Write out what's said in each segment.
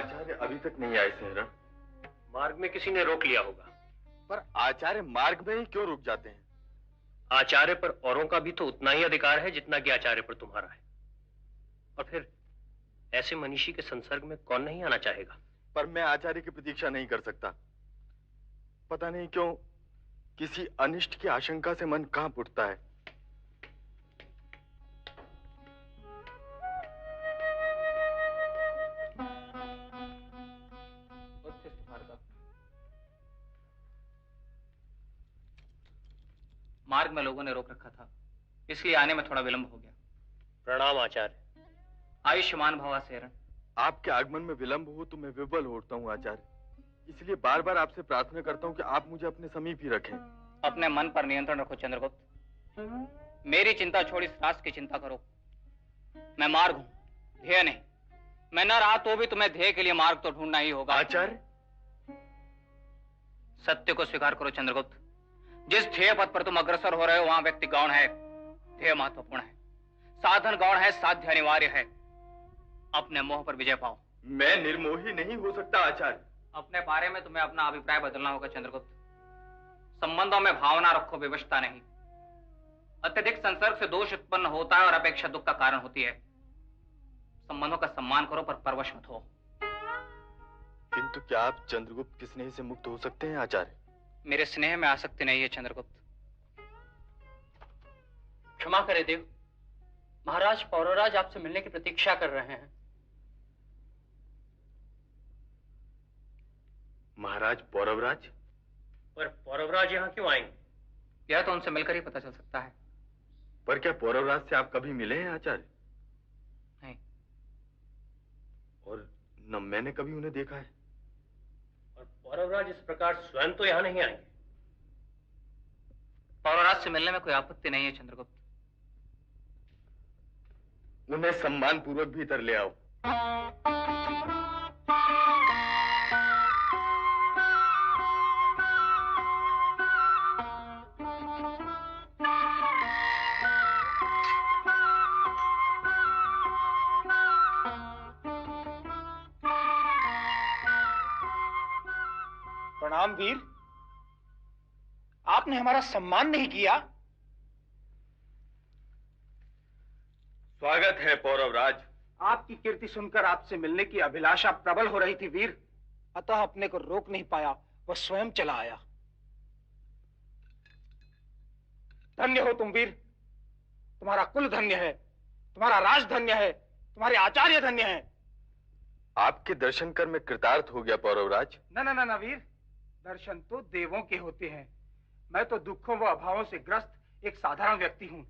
आचार्य अभी तक नहीं आए सेहरण। मार्ग में किसी ने रोक लिया होगा। पर आचार्य मार्ग में ही क्यों रुक जाते हैं? आचार्य पर औरों का भी तो उतना ही अधिकार है जितना कि आचार्य पर तुम्हारा है। और फिर ऐसे मनीषी के संसर्ग में कौन नहीं आना चाहेगा? पर मैं आचार्य की प्रतीक्षा नहीं कर सकता। पता नहीं क्यों किसी अनिष्ट की आशंका से मन कांप उठता है। मार्ग में लोगों ने रोक रखा था, इसलिए आने में थोड़ा विलंब हो गया। प्रणाम आचार्य। आयुष्मान भवा सेहरण। आपके आगमन में विलंब हो तो मैं विवल हो उठता हूँ आचार्य, इसलिए बार बार आपसे प्रार्थना करता हूँ कि आप मुझे अपने समीप ही रखें। अपने मन पर नियंत्रण रखो चंद्रगुप्त। मेरी चिंता छोड़ इस राष्ट्र की चिंता करो। मैं मार्ग हूँ, ध्येय नहीं। मैं न रहा तो भी तुम्हें ध्येय के लिए मार्ग तो ढूंढना ही होगा। आचार्य, सत्य को स्वीकार करो चंद्रगुप्त। जिस ध्येय पथ पर तुम अग्रसर हो रहे हो वहां व्यक्ति गौण है, ध्येय महत्वपूर्ण है। साधन गौण है, साध्य अनिवार्य है। अपने मोह पर विजय पाओ। मैं निर्मोही नहीं हो सकता आचार्य। अपने बारे में तुम्हें अपना अभिप्राय बदलना होगा चंद्रगुप्त। संबंधों में भावना रखो, विवशता नहीं। अत्यधिक संसर्ग से दोष उत्पन्न होता है और अपेक्षा दुख का कारण होती है। संबंधों का सम्मान करो पर परवश मत हो। किंतु क्या आप चंद्रगुप्त के स्नेह से मुक्त हो सकते हैं आचार्य? मेरे स्नेह में आसक्ति नहीं है चंद्रगुप्त। क्षमा करे देव, महाराज पौरवराज आपसे मिलने की प्रतीक्षा कर रहे हैं। महाराज पौरवराज? पर पौरवराज यहाँ क्यों आएंगे? यह तो उनसे मिलकर ही पता चल सकता है। पर क्या पौरवराज से आप कभी मिले हैं आचार्य? नहीं। और न मैंने कभी उन्हें देखा है। और पौरवराज इस प्रकार स्वयं तो यहाँ नहीं आएंगे। पौरवराज से मिलने में कोई आपत्ति नहीं है चंद्रगुप्त। उन्हें सम्मान पूर्वक भीतर ले आओ। प्रणाम वीर, आपने हमारा सम्मान नहीं किया। स्वागत है पौरवराज। आपकी कीर्ति सुनकर आपसे मिलने की अभिलाषा प्रबल हो रही थी वीर, अतः अपने को रोक नहीं पाया, वह स्वयं चला आया। धन्य हो तुम वीर, तुम्हारा कुल धन्य है, तुम्हारा राज धन्य है, तुम्हारे आचार्य धन्य है। आपके दर्शन कर मैं कृतार्थ हो गया पौरवराज। न वीर, दर्शन तो देवों के होते हैं। मैं तो दुखों व अभावों से ग्रस्त एक साधारण व्यक्ति हूँ।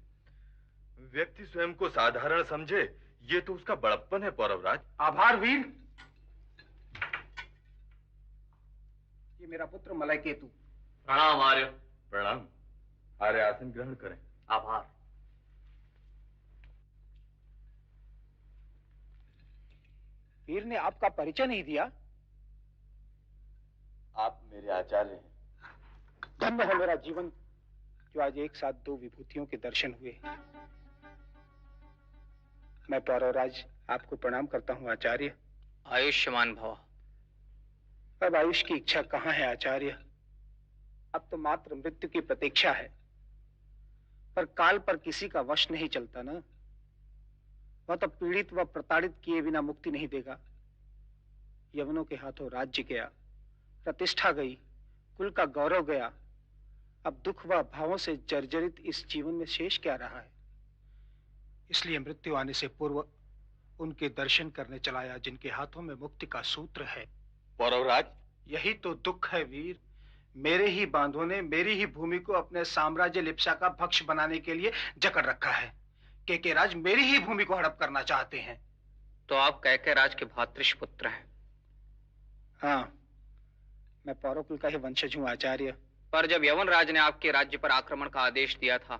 व्यक्ति स्वयं को साधारण समझे, ये तो उसका बड़प्पन है पौरवराज। आभार वीर। ये मेरा पुत्र मलयकेतु। प्रणाम आर्य। प्रणाम। आर्य आसन ग्रहण करें। आभार। वीर ने आपका परिचय नहीं दिया। आप मेरे आचार्य हैं। धन्य है मेरा जीवन जो आज एक साथ दो विभूतियों के दर्शन हुए। मैं पौरवराज आपको प्रणाम करता हूँ आचार्य। आयुष्मान भव। अब आयुष की इच्छा कहाँ है आचार्य? अब तो मात्र मृत्यु की प्रतीक्षा है। पर काल पर किसी का वश नहीं चलता ना। वह तो पीड़ित व प्रताड़ित किए बिना मुक्ति नहीं देगा। यवनों के हाथों राज्य गया, प्रतिष्ठा गई, कुल का गौरव गया। अब दुख व भावों से जर्जरित इस जीवन में शेष क्या रहा है? इसलिए मृत्यु आने से पूर्व उनके दर्शन करने चलाया जिनके हाथों में मुक्ति का सूत्र है। पौरवराज, यही तो दुख है वीर। मेरे ही बांधों ने मेरी ही भूमि को अपने साम्राज्य लिप्सा का भक्ष बनाने के लिए जकड़ रखा है। केके राज मेरी ही भूमि को हड़प करना चाहते हैं। तो आप कैके राज के भ्रातृष पुत्र हैं? हाँ, मैं पौरकुल का ही वंशज हूँ आचार्य। पर जब यवन राज ने आपके राज्य पर आक्रमण का आदेश दिया था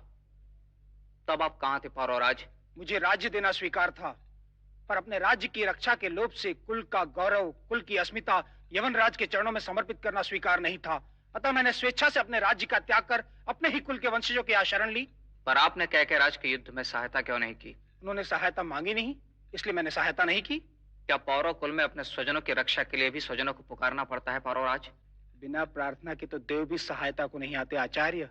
तब आप कहाँ थे पौरवराज? मुझे राज्य देना स्वीकार था, पर अपने राज्य की रक्षा के लोभ से कुल का गौरव, कुल की अस्मिता यवन राज के चरणों में समर्पित करना स्वीकार नहीं था। अतः मैंने स्वेच्छा से अपने राज्य का त्याग कर अपने ही कुल के वंशजों की शरण ली। पर आपने कैके राज के युद्ध में सहायता क्यों नहीं की? उन्होंने सहायता मांगी नहीं, इसलिए मैंने सहायता नहीं की। क्या पौरव कुल में अपने स्वजनों की रक्षा के लिए भी स्वजनों को पुकारना पड़ता है पौरवराज? बिना प्रार्थना के तो देव भी सहायता को नहीं आते आचार्य,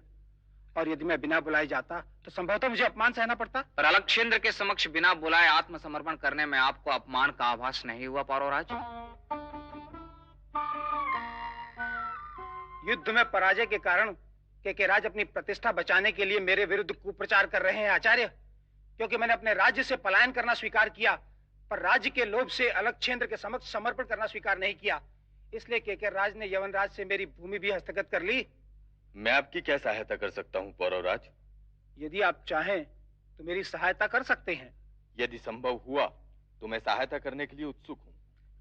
और यदि मैं बिना बुलाए जाता तो संभवतः मुझे अपमान सहना पड़ता। पर अलक्षेंद्र के समक्ष बिना बुलाए आत्मसमर्पण करने में आपको अपमान का आभास नहीं हुआ पौरवराज? युद्ध में पराजय के कारण के राज अपनी प्रतिष्ठा बचाने के लिए मेरे विरुद्ध कुप्रचार कर रहे हैं आचार्य, क्योंकि मैंने अपने राज्य से पलायन करना स्वीकार किया, पर राज्य के लोभ से अलक्षेंद्र के समक्ष समर्पण करना स्वीकार नहीं किया। इसलिए के राज ने यवनराज से मेरी भूमि भी हस्तगत कर ली। मैं आपकी क्या सहायता कर सकता हूँ पौरवराज? यदि आप चाहें तो मेरी सहायता कर सकते हैं। यदि संभव हुआ तो मैं सहायता करने के लिए उत्सुक हूँ।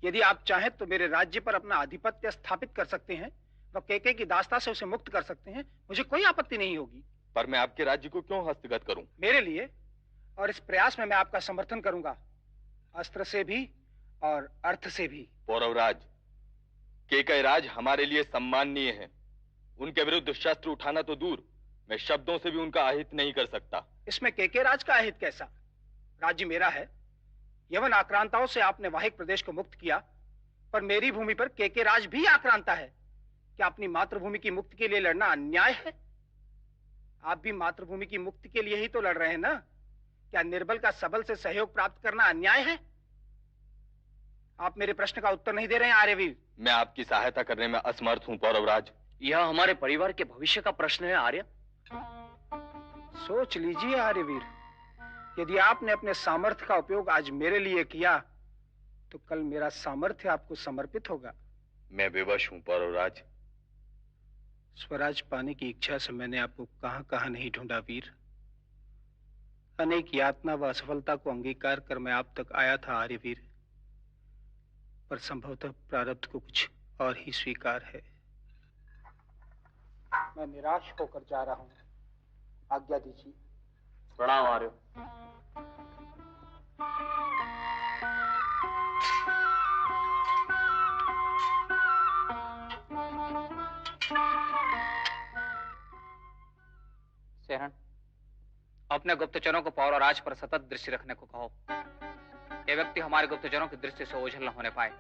यदि आप चाहें तो मेरे राज्य पर अपना आधिपत्य स्थापित कर सकते हैं व केके की दास्ता से उसे मुक्त कर सकते हैं, मुझे कोई आपत्ति नहीं होगी। पर मैं आपके राज्य को क्यों हस्तगत करूं? मेरे लिए और इस प्रयास में मैं आपका समर्थन करूंगा, अस्त्र से भी और अर्थ से भी। पौरवराज, केकय राज हमारे लिए सम्माननीय है। उनके विरुद्ध शस्त्र उठाना तो दूर, मैं शब्दों से भी उनका अहित नहीं कर सकता। इसमें केके राज का अहित कैसा? राज्य मेरा है। यवन आक्रांताओं से आपने वाहिक प्रदेश को मुक्त किया, पर मेरी भूमि पर केके राज भी आक्रांता है। क्या अपनी मातृभूमि की मुक्ति के लिए लड़ना अन्याय है? आप भी मातृभूमि की मुक्ति के लिए ही तो लड़ रहे हैं ना? क्या निर्बल का सबल से सहयोग प्राप्त करना अन्याय है? आप मेरे प्रश्न का उत्तर नहीं दे रहे हैं आर्यवीर। मैं आपकी सहायता करने में असमर्थ हूं पौरवराज। यह हमारे परिवार के भविष्य का प्रश्न है आर्य। सोच लीजिए आर्यवीर, यदि आपने अपने सामर्थ्य का उपयोग आज मेरे लिए किया तो कल मेरा सामर्थ्य आपको समर्पित होगा। मैं विवश हूं पौरवराज। स्वराज पाने की इच्छा से मैंने आपको कहां कहां नहीं ढूंढा वीर। अनेक यातना व असफलता को अंगीकार कर मैं आप तक आया था आर्यवीर, पर संभवतः प्रारब्ध को कुछ और ही स्वीकार है। मैं निराश होकर जा रहा हूं, आज्ञा दीजिए। प्रणाम आर्य। सेहन, अपने गुप्तचरों को पौरवराज पर सतत दृष्टि रखने को कहो। ये व्यक्ति हमारे गुप्तचरों की दृष्टि से ओझल न होने पाए।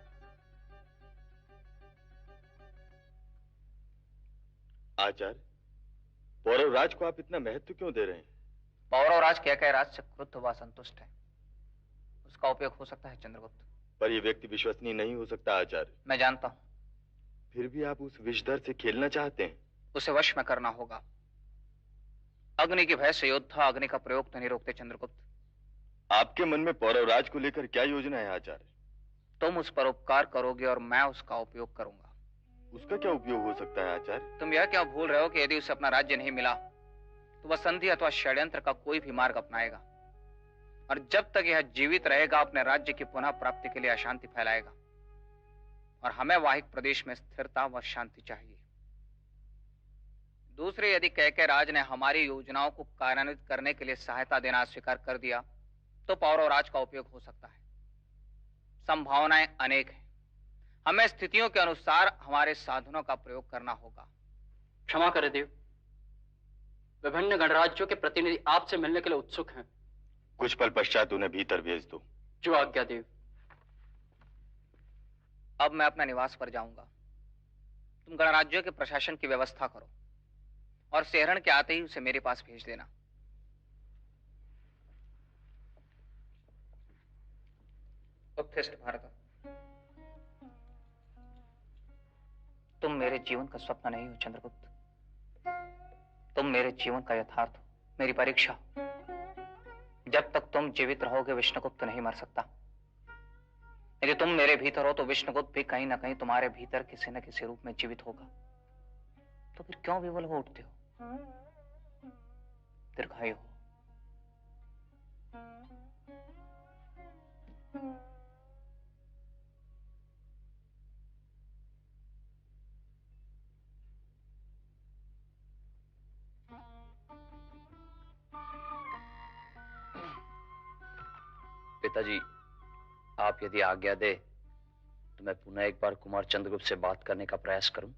आचार्य, पौरवराज को आप इतना महत्व क्यों दे रहे हैं? पौरवराज केकय राज से क्रुद्ध व संतुष्ट है। उसका उपयोग हो सकता है चंद्रगुप्त। पर यह व्यक्ति विश्वसनीय नहीं हो सकता आचार्य। मैं जानता हूं। फिर भी आप उस विषधर से खेलना चाहते हैं? उसे वश में करना होगा। अग्नि के भय से योद्धा अग्नि का प्रयोग तो नहीं रोकते चंद्रगुप्त। आपके मन में पौरवराज को लेकर क्या योजना है आचार्य? तुम उस पर उपकार करोगे और मैं उसका उपयोग करूंगा। उसका क्या उपयोग हो सकता है आचार्य? तुम यह क्या भूल रहे हो कि यदि उसे अपना राज्य नहीं मिला तो वह संधि अथवा षड्यंत्र का कोई भी मार्ग अपनाएगा, और जब तक यह जीवित रहेगा अपने राज्य की पुनः प्राप्ति के लिए अशांति फैलाएगा। और हमें वाहिक प्रदेश में स्थिरता व शांति चाहिए। दूसरे, यदि केकय राज ने हमारी योजनाओं को कार्यान्वित करने के लिए सहायता देना स्वीकार कर दिया तो पौरवराज का उपयोग हो सकता है। संभावनाएं अनेक हैं। हमें स्थितियों के अनुसार हमारे साधनों का प्रयोग करना होगा। क्षमा करें देव, विभिन्न गणराज्यों के प्रतिनिधि आपसे मिलने के लिए उत्सुक हैं। कुछ पल पश्चात उन्हें भीतर भेज दो। जो आज्ञा देव। अब मैं अपना निवास पर जाऊंगा। तुम गणराज्यों के प्रशासन की व्यवस्था करो और सेहरण के आते ही उसे मेरे पास भेज देना। उत्थिष्ठ भारत, तुम मेरे जीवन का स्वप्न नहीं हो चंद्रगुप्त, तुम मेरे जीवन का यथार्थ हो, मेरी परीक्षा। जब तक तुम जीवित रहोगे विष्णुगुप्त नहीं मर सकता। यदि तुम मेरे भीतर हो तो विष्णुगुप्त भी कहीं ना कहीं तुम्हारे भीतर किसी न किसी रूप में जीवित होगा। तो फिर क्यों विवल हो उठते हो? दीर्घायु हो। पिताजी, आप यदि आज्ञा दे तो मैं पुनः एक बार कुमार चंद्रगुप्त से बात करने का प्रयास करूं।